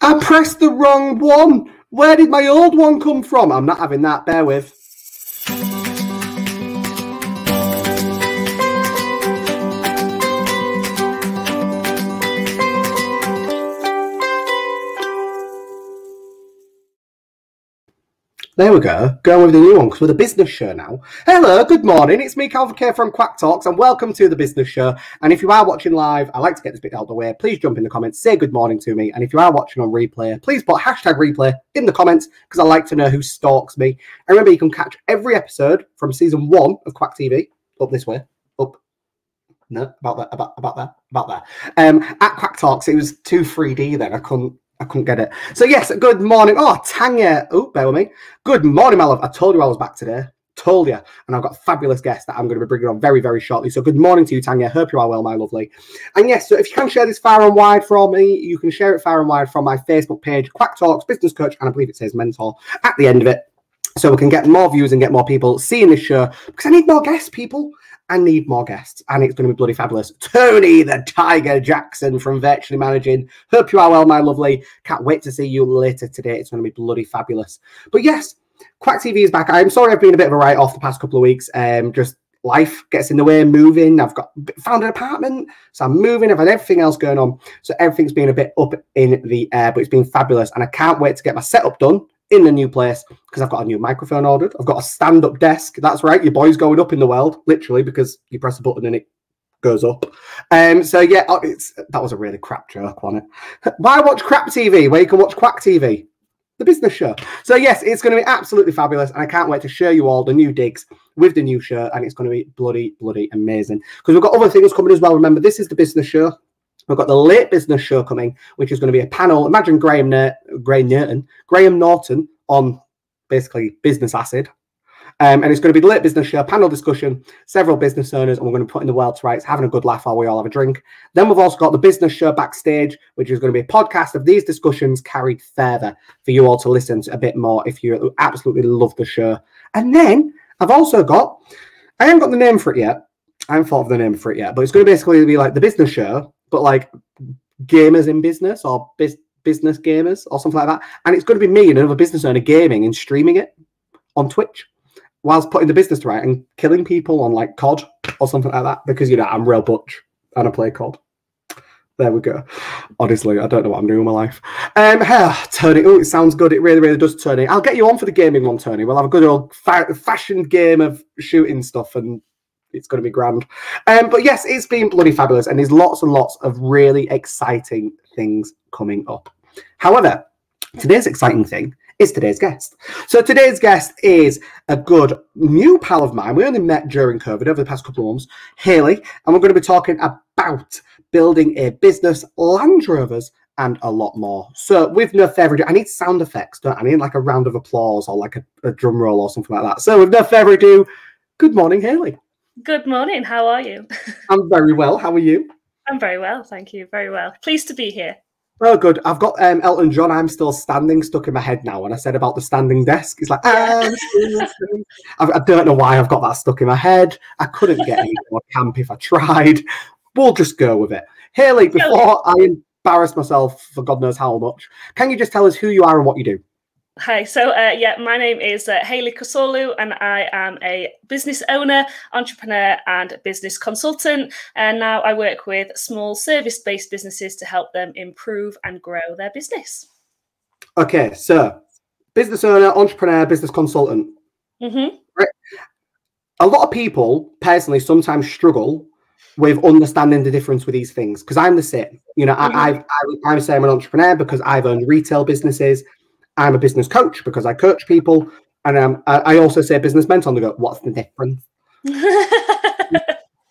I pressed the wrong one. Where did my old one come from? I'm not having that. Bear with. There we go. Going with the new one because we're the business show now. Hello, good morning. It's me, Calvin K from Quack Talks, and welcome to the business show. And if you are watching live, I like to get this bit out of the way. Please jump in the comments, say good morning to me. And if you are watching on replay, please put hashtag replay in the comments because I like to know who stalks me. And remember, you can catch every episode from season 1 of Quack TV up this way. Up. No, about there. At Quack Talks, it was too 3D then. I couldn't get it. So yes, good morning. Oh, Tanya. Oh, bear with me. Good morning, my love. I told you I was back today. Told you. And I've got a fabulous guest that I'm going to be bringing on very, very shortly. So good morning to you, Tanya. Hope you are well, my lovely. And yes, so if you can share this far and wide from me, you can share it far and wide from my Facebook page, Quack Talks, Business Coach, and I believe it says Mentor at the end of it. So we can get more views and get more people seeing this show because I need more guests, people. I need more guests, and it's going to be bloody fabulous. Tony the Tiger Jackson from Virtually Managing. Hope you are well, my lovely. Can't wait to see you later today. It's going to be bloody fabulous. But yes, Quack TV is back. I'm sorry I've been a bit of a write-off the past couple of weeks. Just life gets in the way, moving. I've found an apartment, so I'm moving. I've had everything else going on. So everything's been a bit up in the air, but it's been fabulous, and I can't wait to get my setup done in the new place because I've got a new microphone ordered. I've got a stand-up desk. That's right, your boy's going up in the world, literally, because you press a button and it goes up. So yeah, that was a really crap joke, wasn't it? Why watch crap TV where you can watch Quack TV? The business show. So yes, it's going to be absolutely fabulous, and I can't wait to show you all the new digs with the new show, and it's going to be bloody amazing because we've got other things coming as well. Remember, this is the business show. We've got the late business show coming, which is going to be a panel. Imagine Graham Norton on basically business acid. And it's going to be the late business show, panel discussion, several business owners, and we're going to be putting the world to rights, having a good laugh while we all have a drink. Then we've also got the business show backstage, which is going to be a podcast of these discussions carried further for you all to listen to a bit more if you absolutely love the show. And then I've also got, I haven't got the name for it yet. I haven't thought of the name for it yet, but it's going to basically be like the business show, but like gamers in business or business gamers or something like that. And it's going to be me and another business owner gaming and streaming it on Twitch whilst putting the business to right and killing people on like COD or something like that because, you know, I'm real butch and I play COD. There we go. Honestly, I don't know what I'm doing with my life. Tony, oh, it sounds good. It really, really does, Tony. I'll get you on for the gaming one, Tony. We'll have a good old fashioned game of shooting stuff and it's going to be grand. But yes, it's been bloody fabulous and there's lots and lots of really exciting things coming up. However, today's exciting thing is today's guest. So today's guest is a good new pal of mine. We only met during COVID over the past couple of months, Hayley, and we're going to be talking about building a business, Land Rovers, and a lot more. So with no further ado, I need sound effects, don't I? I need like a round of applause or like a drum roll or something like that. So with no further ado, good morning, Hayley. Good morning. How are you? I'm very well. How are you? I'm very well. Thank you. Very well. Pleased to be here. Oh, good. I've got Elton John, I'm Still Standing, stuck in my head now. When I said about the standing desk, it's like, yeah. I don't know why I've got that stuck in my head. I couldn't get any more camp if I tried. We'll just go with it. Hayley, before I embarrass myself for God knows how much, can you just tell us who you are and what you do? Hi, so yeah, my name is Hayley Koseoglu and I am a business owner, entrepreneur and business consultant. And now I work with small service-based businesses to help them improve and grow their business. Okay, so business owner, entrepreneur, business consultant. Mm-hmm. Right? A lot of people personally sometimes struggle with understanding the difference with these things because I'm the same. You know, mm-hmm. I'm saying I'm an entrepreneur because I've owned retail businesses. I'm a business coach because I coach people, and I also say business mentor. And they go, "What's the difference?"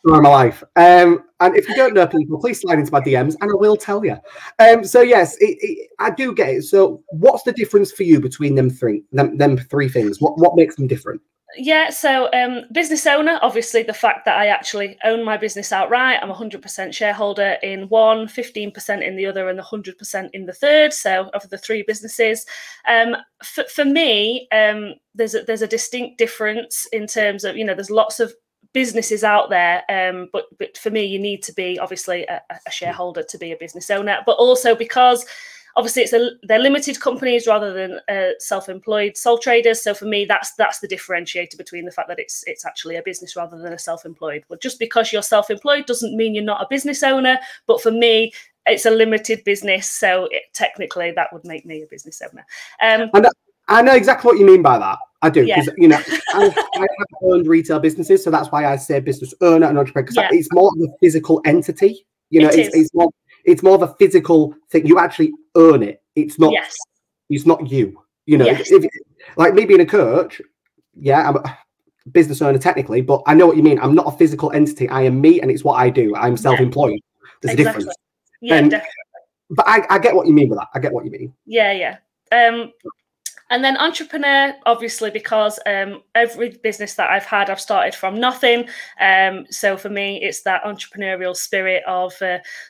For my life. And if you don't know people, please slide into my DMs, and I will tell you. So yes, I do get it. So, what's the difference for you between them three things? What makes them different? Yeah, so business owner, obviously the fact that I actually own my business outright. I'm 100% shareholder in one, 15% in the other, and 100% in the third. So of the three businesses, for me, there's a distinct difference in terms of, you know, there's lots of businesses out there, but for me, you need to be obviously a shareholder to be a business owner, but also because obviously they're limited companies rather than self-employed sole traders. So for me, that's the differentiator between the fact that it's actually a business rather than a self-employed. But just because you're self-employed doesn't mean you're not a business owner. But for me, it's a limited business, so technically that would make me a business owner. I know exactly what you mean by that. I do, because I have owned retail businesses, so that's why I say business owner and entrepreneur, because it's more of a physical entity. It's more of a physical thing. You actually own it. It's not. Yes. It's not you. Like me being a coach. Yeah, I'm a business owner technically, but I know what you mean. I'm not a physical entity. I am me, and it's what I do. I'm self-employed. There's a difference. Yeah, definitely. But I get what you mean with that. I get what you mean. Yeah. And then entrepreneur, obviously, because every business that I've had, I've started from nothing. So for me, it's that entrepreneurial spirit of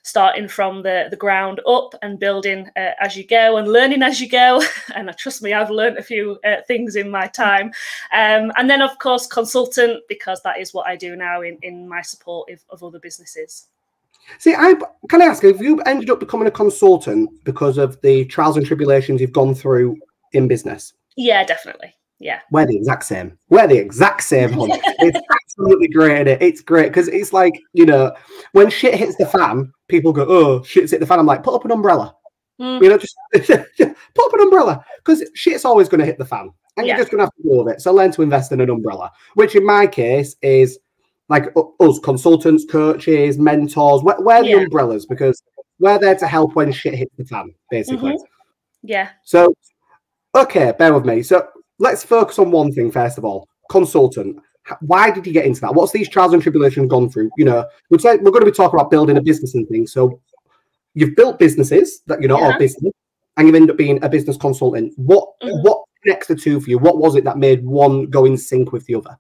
starting from the ground up and building as you go and learning as you go. And trust me, I've learned a few things in my time. And then, of course, consultant, because that is what I do now in my support of other businesses. See, can I ask, have you ended up becoming a consultant because of the trials and tribulations you've gone through in business? Yeah, definitely. Yeah. We're the exact same. Hon. It's absolutely great, isn't it? It's great because it's like, when shit hits the fan, people go, oh, shit's hit the fan. I'm like, put up an umbrella. Just put up an umbrella, because shit's always going to hit the fan and you're just going to have to deal with it. So learn to invest in an umbrella, which in my case is like us consultants, coaches, mentors. We're the umbrellas, because we're there to help when shit hits the fan, basically. Yeah. So, okay, bear with me. So let's focus on one thing first of all. Consultant. Why did you get into that? What's these trials and tribulations gone through? We're going to be talking about building a business and things. So you've built businesses that or business, and you've ended up being a business consultant. What connects the two for you? What was it that made one go in sync with the other?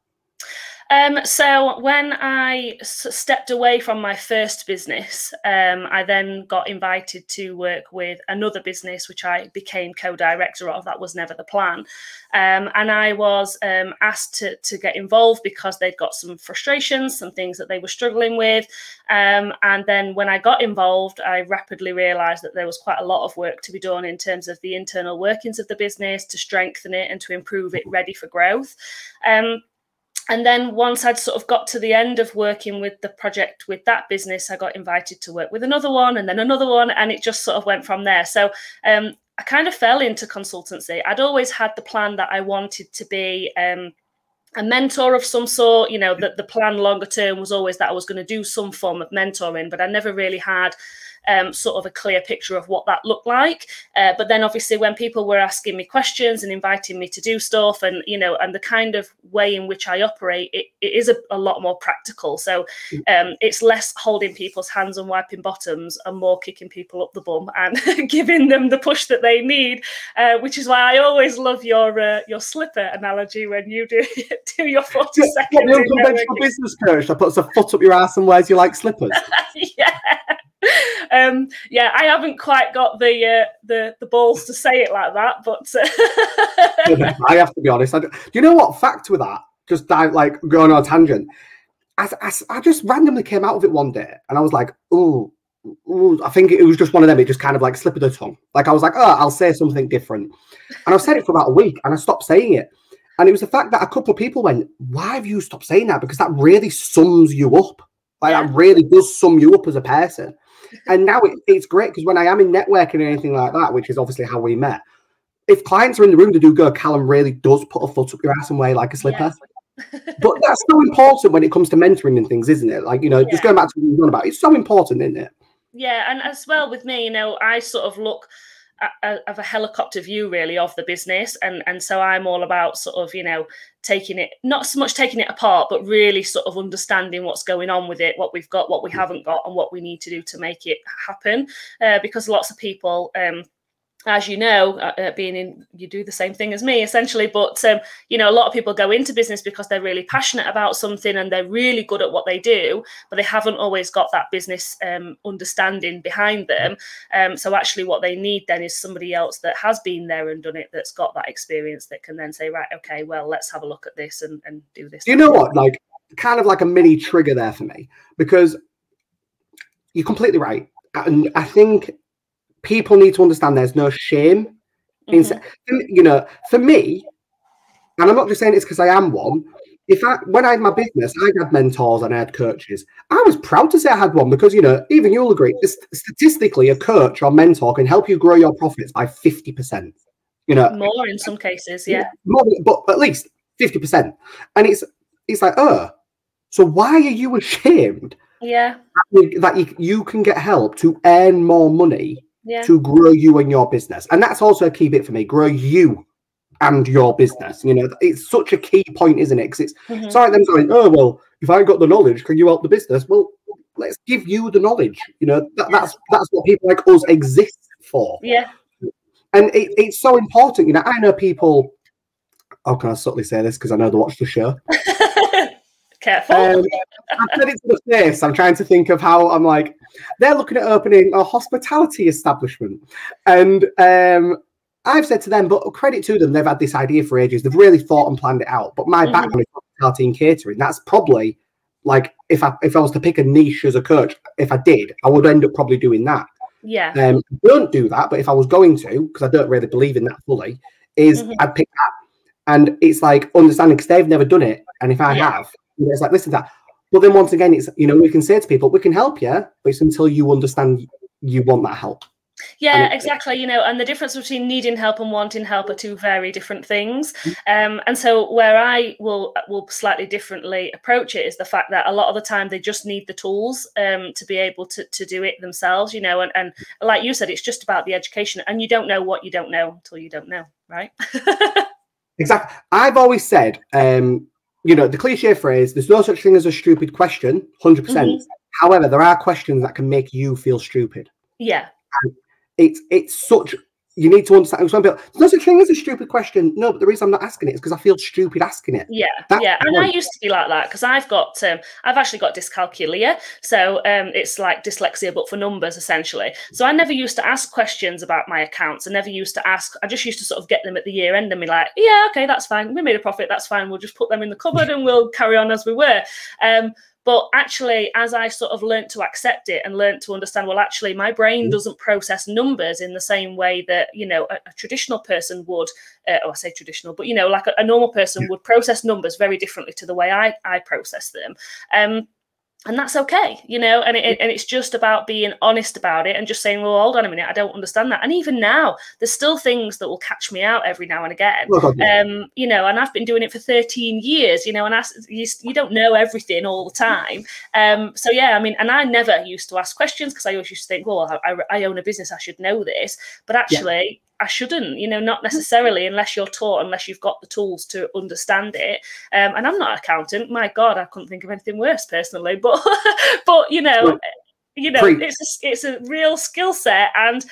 So when I stepped away from my first business, I then got invited to work with another business, which I became co-director of. That was never the plan. And I was asked to get involved because they'd got some frustrations, some things that they were struggling with. And then when I got involved, I rapidly realized that there was quite a lot of work to be done in terms of the internal workings of the business, to strengthen it and to improve it ready for growth. And then once I'd sort of got to the end of working with the project with that business, I got invited to work with another one and then another one, and it just sort of went from there. So I kind of fell into consultancy. I'd always had the plan that I wanted to be a mentor of some sort. The plan longer term was always that I was going to do some form of mentoring, but I never really had sort of a clear picture of what that looked like. But then obviously when people were asking me questions and inviting me to do stuff, and and the kind of way in which I operate, it is a lot more practical. So it's less holding people's hands and wiping bottoms and more kicking people up the bum and giving them the push that they need, which is why I always love your slipper analogy when you do your 40 seconds. The unconventional business coach that puts a foot up your ass and wears you like slippers. I haven't quite got the balls to say it like that, but I have to be honest. Do you know what fact with that? Just going on a tangent. I just randomly came out of it one day, and I was like, "Ooh, I think it was just one of them." It just kind of like slipped of the tongue. Like I was like, "Oh, I'll say something different," and I've said it for about a week, and I stopped saying it. And it was the fact that a couple of people went, "Why have you stopped saying that? Because that really sums you up. That really does sum you up as a person." And now it's great, because when I am in networking or anything like that, which is obviously how we met, if clients are in the room, they do go, "Callum really does put a foot up your ass and wear like a slipper." Yes. But that's so important when it comes to mentoring and things, isn't it? Just going back to what you're on about, it's so important, isn't it? Yeah, and as well with me, I sort of look of a helicopter view really of the business, and so I'm all about sort of taking it, not so much taking it apart, but really sort of understanding what's going on with it, what we've got, what we haven't got, and what we need to do to make it happen, because lots of people as you do the same thing as me essentially, but a lot of people go into business because they're really passionate about something and they're really good at what they do, but they haven't always got that business understanding behind them. So actually what they need then is somebody else that has been there and done it, that's got that experience, that can then say, right, okay, well, let's have a look at this and do this. You know what, like kind of like a mini trigger there for me, because you're completely right. And I think people need to understand there's no shame. For me, and I'm not just saying it's because I am one. When I had my business, I had mentors and I had coaches. I was proud to say I had one because, even you'll agree, statistically, a coach or mentor can help you grow your profits by 50%. More in some cases, yeah. More, but at least 50%. And it's like, so why are you ashamed? Yeah. That you can get help to earn more money to grow you and your business. And that's also a key bit for me, grow you and your business. It's such a key point, isn't it? Because it's like them saying, oh, well, if I got the knowledge, can you help the business? Well, let's give you the knowledge. That's what people like us exist for. Yeah. And it's so important. I know people, how can I subtly say this? Because I know they watch the show. Careful. I've said it to the face. I'm trying to think of how I'm like, they're looking at opening a hospitality establishment. And I've said to them, but credit to them, they've had this idea for ages. They've really thought and planned it out. But my background is hospitality and catering. That's probably like, if I was to pick a niche as a coach, if I did, I would end up probably doing that. Yeah. Don't do that, but if I was going to, because I don't really believe in that fully, I'd pick that. And it's like understanding, because they've never done it. And if I have, it's like, listen to that. But then once again, it's, we can say to people, we can help you, but it's until you understand you want that help. Yeah, exactly. And the difference between needing help and wanting help are two very different things. And so where I will slightly differently approach it is the fact that a lot of the time they just need the tools to be able to do it themselves, and like you said, it's just about the education, and you don't know what you don't know until you don't know, right? Exactly. I've always said, the cliche phrase, there's no such thing as a stupid question, 100%. However, there are questions that can make you feel stupid. Yeah. And it's such, you need to understand. Some people, there's no such thing as a stupid question. No, but the reason I'm not asking it is because I feel stupid asking it. Yeah, and I used to be like that because I've actually got dyscalculia, so it's like dyslexia but for numbers essentially. So I never used to ask questions about my accounts. I never used to ask. I just used to sort of get them at the year end and be like, yeah, okay, that's fine. We made a profit. That's fine. We'll just put them in the cupboard and we'll carry on as we were. But actually, as I sort of learned to accept it and learned to understand, well, actually, my brain doesn't process numbers in the same way that, a traditional person would, I say traditional, but, like a normal person would process numbers very differently to the way I process them. And that's okay, and it's just about being honest about it and just saying, well, hold on a minute, I don't understand that. And even now, there's still things that will catch me out every now and again, and I've been doing it for 13 years, and you don't know everything all the time. So, yeah, and I never used to ask questions because I always used to think, well, I own a business, I should know this. But actually, I shouldn't, not necessarily unless you're taught, unless you've got the tools to understand it. And I'm not an accountant. My God, I couldn't think of anything worse personally. But it's a real skill set. And,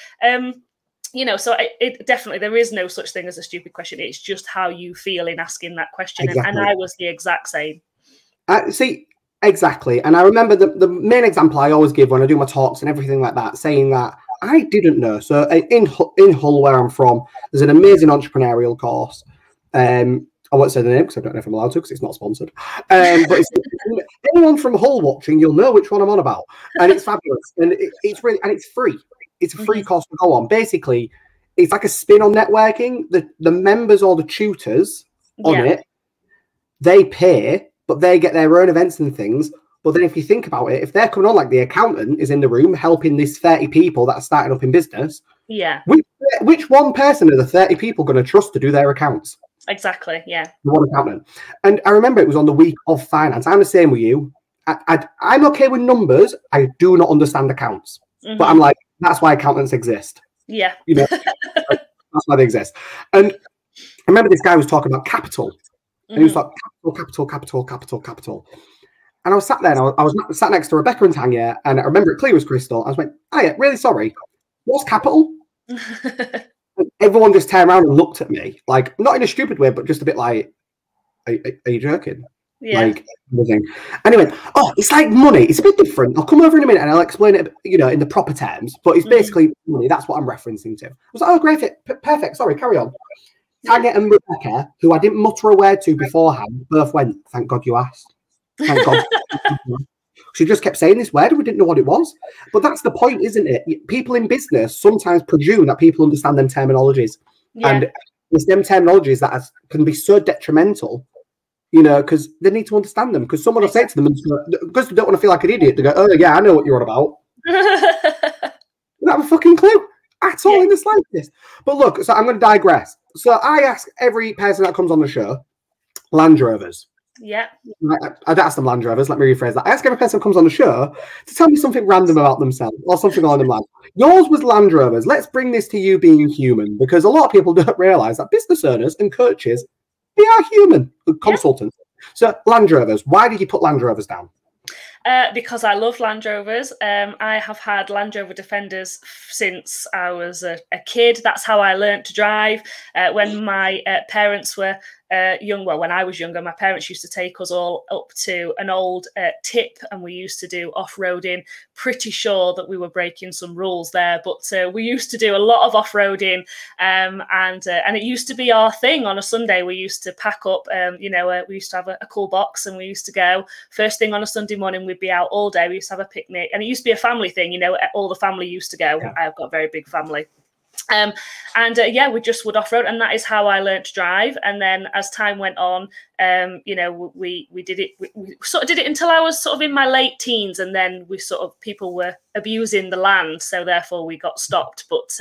so it definitely, there is no such thing as a stupid question. It's just how you feel in asking that question. Exactly. And I was the exact same. See, exactly. And I remember the main example I always give when I do my talks and everything like that, saying that I didn't know. So in Hull, where I'm from, there's an amazing entrepreneurial course. I won't say the name because I don't know if I'm allowed to because it's not sponsored. But anyone from Hull watching, you'll know which one I'm on about. And it's fabulous. And it's really, and it's free. It's a free course to go on. Basically, it's like a spin on networking. The members or the tutors on it, they pay, but they get their own events and things. But then if you think about it, if they're coming on, like the accountant is in the room helping these 30 people that are starting up in business, which one person are the 30 people going to trust to do their accounts? Exactly, yeah. The one accountant. And I remember it was on the week of finance. I'm the same with you. I'm okay with numbers. I do not understand accounts. But I'm like, that's why accountants exist. Yeah. That's why they exist. And I remember this guy was talking about capital. And he was like, capital. And I was sat there, and I was sat next to Rebecca and Tanya, and I remember it clear as crystal. I was like, "Hiya, really sorry. What's capital?" And everyone just turned around and looked at me, like not in a stupid way, but just a bit like, "Are you joking?" Yeah. Like, anyway, it's like money. It's a bit different. I'll come over in a minute and I'll explain it, in the proper terms. But it's basically money. That's what I'm referencing to. I was like, "Oh, great, perfect. Sorry, carry on." Tanya and Rebecca, who I didn't mutter a word to beforehand, both went, "Thank God you asked." Thank God. She just kept saying this word and we didn't know what it was. But that's the point, isn't it? People in business sometimes presume that people understand them terminologies. Yeah. And it's them terminologies that can be so detrimental, you know, because they need to understand them. Because someone will say to them, because they don't want to feel like an idiot, they go, oh, yeah, I know what you're on about. They don't have a fucking clue at all in the slightest. But look, so I'm going to digress. So I ask every person that comes on the show, Land Rovers. Yeah. I don't ask them Land Rovers, let me rephrase that. I ask every person who comes on the show to tell me something random about themselves or something along the lines. Yours was Land Rovers. Let's bring this to you being human, because a lot of people don't realise that business owners and coaches, they are human, consultants. So Land Rovers, why did you put Land Rovers down? Because I love Land Rovers. I have had Land Rover Defenders since I was a kid. That's how I learned to drive. When my parents were young, well, when I was younger, my parents used to take us all up to an old tip, and we used to do off-roading. Pretty sure that we were breaking some rules there, but we used to do a lot of off-roading, and it used to be our thing on a Sunday. We used to pack up, you know, we used to have a cool box, and we used to go first thing on a Sunday morning. We'd be out all day. We used to have a picnic, and it used to be a family thing. You know, all the family used to go. Yeah. I've got a very big family. Yeah, we just would off-road, and that is how I learned to drive. And then as time went on, you know, we did it. We sort of did it until I was sort of in my late teens, and then people were abusing the land, so therefore we got stopped. But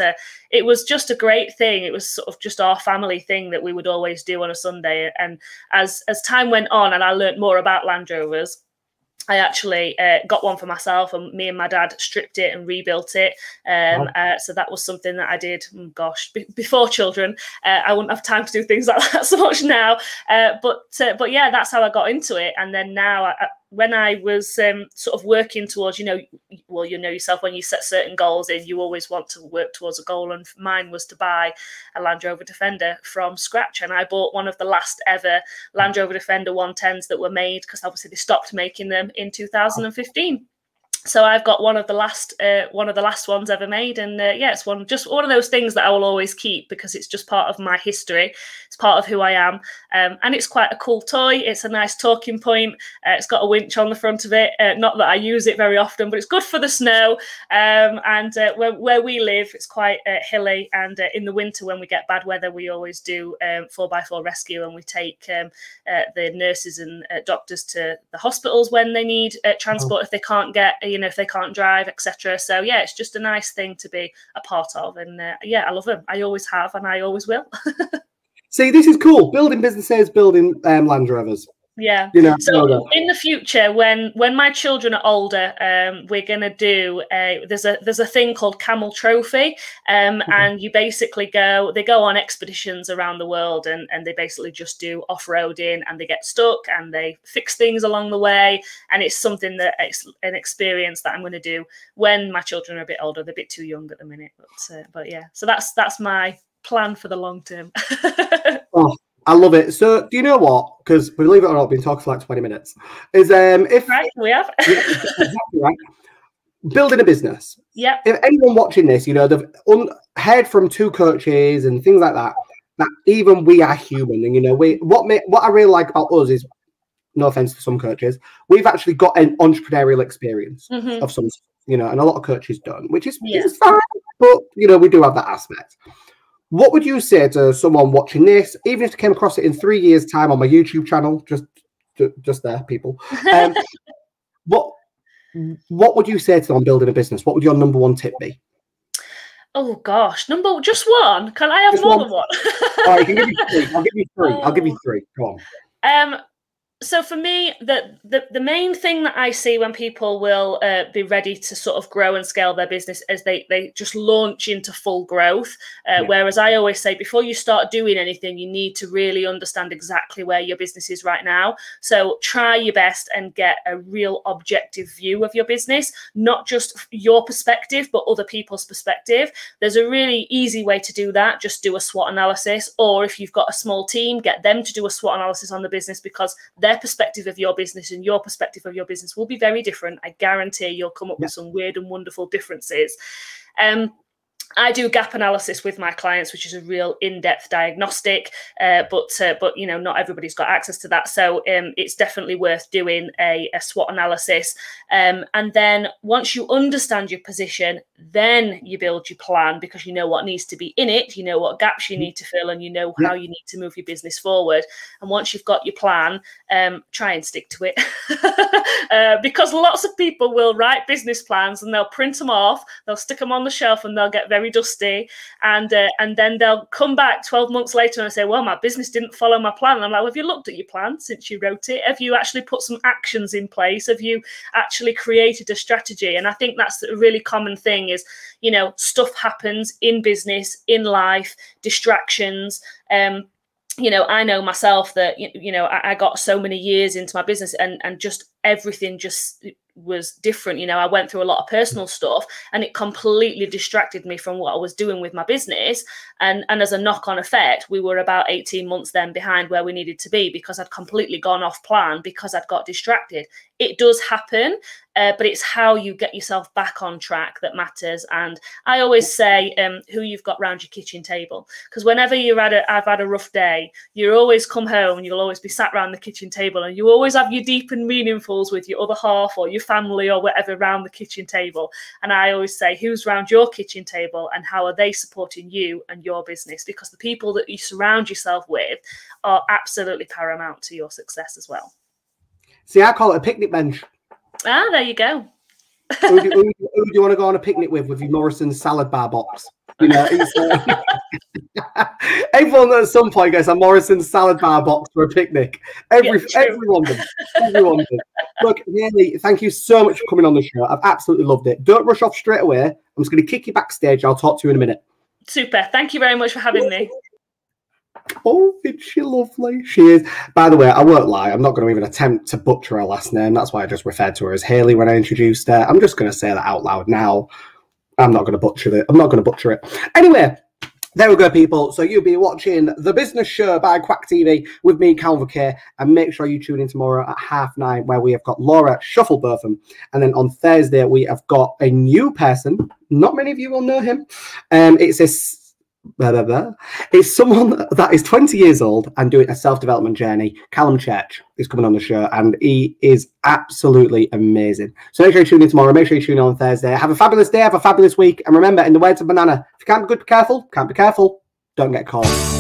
it was just a great thing. It was sort of just our family thing that we would always do on a Sunday. And as time went on, and I learned more about Land Rovers, I actually got one for myself, and me and my dad stripped it and rebuilt it. So that was something that I did, before children. I wouldn't have time to do things like that so much now. But yeah, that's how I got into it. And then now, when I was sort of working towards, you know yourself, when you set certain goals in, you always want to work towards a goal. And mine was to buy a Land Rover Defender from scratch. And I bought one of the last ever Land Rover Defender 110s that were made, because obviously they stopped making them in 2015. So I've got one of the last ones ever made, and yeah, it's just one of those things that I will always keep, because it's just part of my history. It's part of who I am, and it's quite a cool toy. It's a nice talking point. It's got a winch on the front of it. Not that I use it very often, but it's good for the snow. And where we live, it's quite hilly, and in the winter when we get bad weather, we always do 4x4 rescue, and we take the nurses and doctors to the hospitals when they need transport, if they can't get, if they can't drive, etc. So yeah, it's just a nice thing to be a part of. And yeah, I love them. I always have, and I always will. See, this is cool. Building businesses, building Land Rovers. Yeah. So in the future, when my children are older, we're gonna do there's a thing called Camel Trophy, and you basically they go on expeditions around the world, and they basically just do off-roading, and they get stuck, and they fix things along the way, and it's something that an experience that I'm going to do when my children are a bit older. They're a bit too young at the minute, but yeah. So that's my plan for the long term. Oh, I love it. So, do you know what? Because believe it or not, I've been talking for like 20 minutes. Right, we have. Yeah, exactly right. Building a business. Yeah. If anyone watching this, they've heard from two coaches and things like that. That even we are human, and what I really like about us is, no offense to some coaches, we've actually got an entrepreneurial experience of some, and a lot of coaches don't, which is fine. But we do have that aspect. What would you say to someone watching this, even if they came across it in 3 years' time on my YouTube channel, just there, people? What would you say to them on building a business? What would your number one tip be? Oh gosh, just one? Can I have just more than one? All right, you can give me three. I'll give you three. I'll give you three. Go on. So for me, the main thing that I see when people will be ready to sort of grow and scale their business is they just launch into full growth. Whereas I always say, before you start doing anything, you need to really understand exactly where your business is right now. So try your best and get a real objective view of your business, not just your perspective, but other people's perspective. There's a really easy way to do that. Just do a SWOT analysis, or if you've got a small team, get them to do a SWOT analysis on the business, because their perspective of your business and your perspective of your business will be very different. I guarantee you'll come up with some weird and wonderful differences. I do gap analysis with my clients, which is a real in-depth diagnostic, but you know, not everybody's got access to that. So it's definitely worth doing a SWOT analysis. And then once you understand your position, then you build your plan, because you know what needs to be in it, you know what gaps you need to fill, and you know how you need to move your business forward. And once you've got your plan, try and stick to it. Because lots of people will write business plans and they'll print them off, they'll stick them on the shelf, and they'll get very dusty, and then they'll come back 12 months later and say, well, my business didn't follow my plan. And I'm like, well, have you looked at your plan since you wrote it? Have you actually put some actions in place? Have you actually created a strategy? And I think that's a really common thing is, you know, stuff happens in business, in life, distractions. You know, I know myself that, you know, I got so many years into my business, and just everything just was different. You know, I went through a lot of personal stuff, and it completely distracted me from what I was doing with my business. And as a knock-on effect, we were about 18 months then behind where we needed to be, because I'd completely gone off plan because I'd got distracted. It does happen, but it's how you get yourself back on track that matters. And I always say who you've got round your kitchen table, because whenever I've had a rough day, you always come home and you'll always be sat around the kitchen table, and you always have your deep and meaningfuls with your other half or your family or whatever around the kitchen table. And I always say, who's round your kitchen table and how are they supporting you and your business? Because the people that you surround yourself with are absolutely paramount to your success as well. See, I call it a picnic bench. Ah, there you go. who do you want to go on a picnic with your Morrison's salad bar box? You know, everyone at some point gets a Morrison's salad bar box for a picnic. Everyone does. Everyone does. Look, Hayley, thank you so much for coming on the show. I've absolutely loved it. Don't rush off straight away. I'm just going to kick you backstage. I'll talk to you in a minute. Super. Thank you very much for having me. Oh, isn't she lovely? She is. By the way, I won't lie. I'm not going to even attempt to butcher her last name. That's why I just referred to her as Hayley when I introduced her. I'm just going to say that out loud now. I'm not going to butcher it. I'm not going to butcher it. Anyway, there we go, people. So you'll be watching The Business Show by Quack TV with me, Calvin K. And make sure you tune in tomorrow at 9:30, where we have got Laura Shufflebotham. And then on Thursday, we have got a new person. Not many of you will know him. It's someone that is 20 years old and doing a self-development journey. Callum Church is coming on the show, and he is absolutely amazing. So make sure you tune in tomorrow. Make sure you tune in on Thursday. Have a fabulous day. Have a fabulous week. And remember, in the words of Banana, if you can't be good, be careful. Can't be careful, don't get caught.